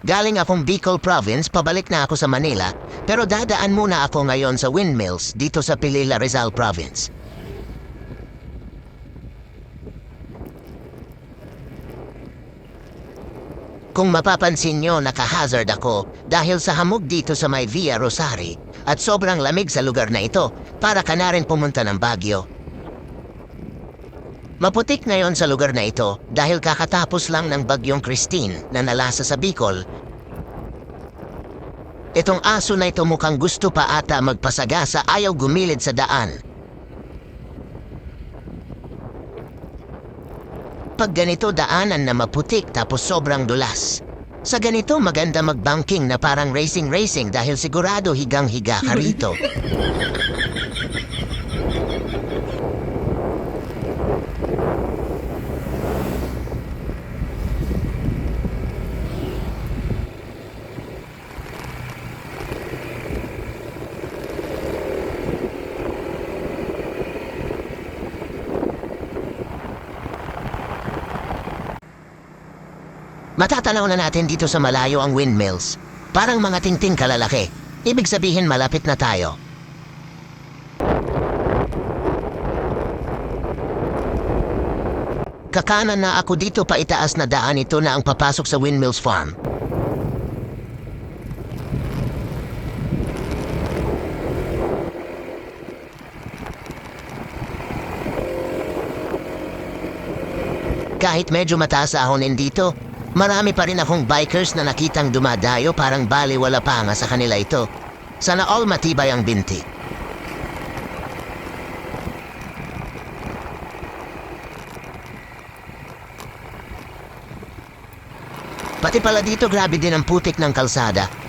Galing akong Bicol Province, pabalik na ako sa Manila, pero dadaan muna ako ngayon sa windmills dito sa Pilila, Rizal Province. Kung mapapansin nyo, naka-hazard ako dahil sa hamog dito sa may Via Rosari at sobrang lamig sa lugar na ito para ka na rin pumunta ng Baguio. Maputik ngayon sa lugar na ito dahil kakatapos lang ng bagyong Christine na nalasa sa Bicol. Itong aso na ito mukhang gusto pa ata magpasagasa, ayaw gumilid sa daan. Pag ganito daanan na maputik tapos sobrang dulas. Sa ganito maganda mag-banking na parang racing dahil sigurado higang-higa ka rito. Matatanaw na natin dito sa malayo ang windmills. Parang mga tingting kalalaki. Ibig sabihin malapit na tayo. Kakanan na ako dito, pa itaas na daan ito na ang papasok sa Windmills Farm. Kahit medyo mataas ahonin dito, marami pa rin akong bikers na nakitang dumadayo, parang baliwala pa nga sa kanila ito. Sana all matibay ang binti. Pati pala dito grabe din ang putik ng kalsada.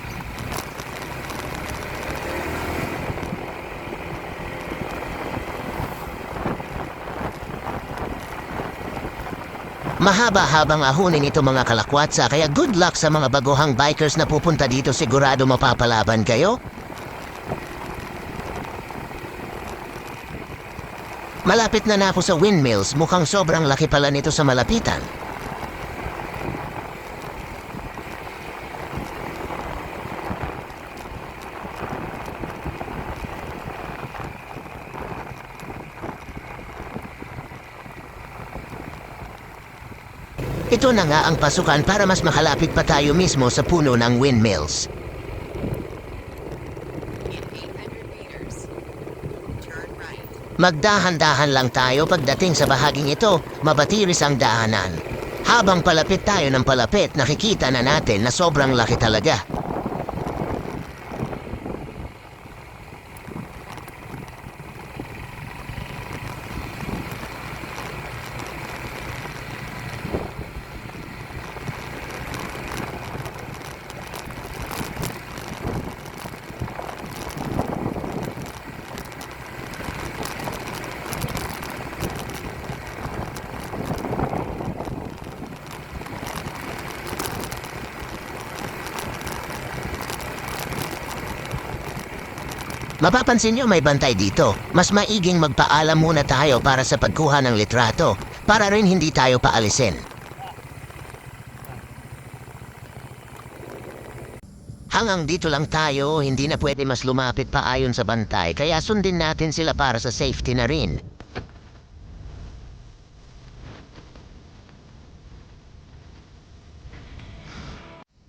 Mahaba-habang ahunin ito mga kalakwatsa, kaya good luck sa mga baguhang bikers na pupunta dito, sigurado mapapalaban kayo. Malapit na ako sa windmills, mukhang sobrang laki pala nito sa malapitan. Ito na nga ang pasukan para mas makalapit pa tayo mismo sa puno ng windmills. Magdahan-dahan lang tayo pagdating sa bahaging ito, mabatiris ang daanan. Habang palapit tayo ng palapit, nakikita na natin na sobrang laki talaga. Mapapansin nyo may bantay dito. Mas maiging magpaalam muna tayo para sa pagkuha ng litrato, para rin hindi tayo paalisin. Hanggang dito lang tayo, hindi na pwede mas lumapit pa ayon sa bantay, kaya sundin natin sila para sa safety na rin.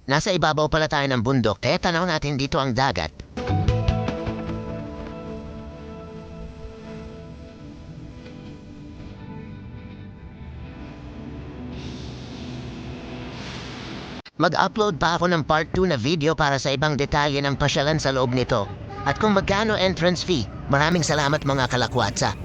Nasa ibabaw pala tayo ng bundok, tanaw natin dito ang dagat. Mag-upload pa ako ng part 2 na video para sa ibang detalye ng pasyalan sa loob nito. At kung magkano entrance fee, maraming salamat mga kalakwatsa.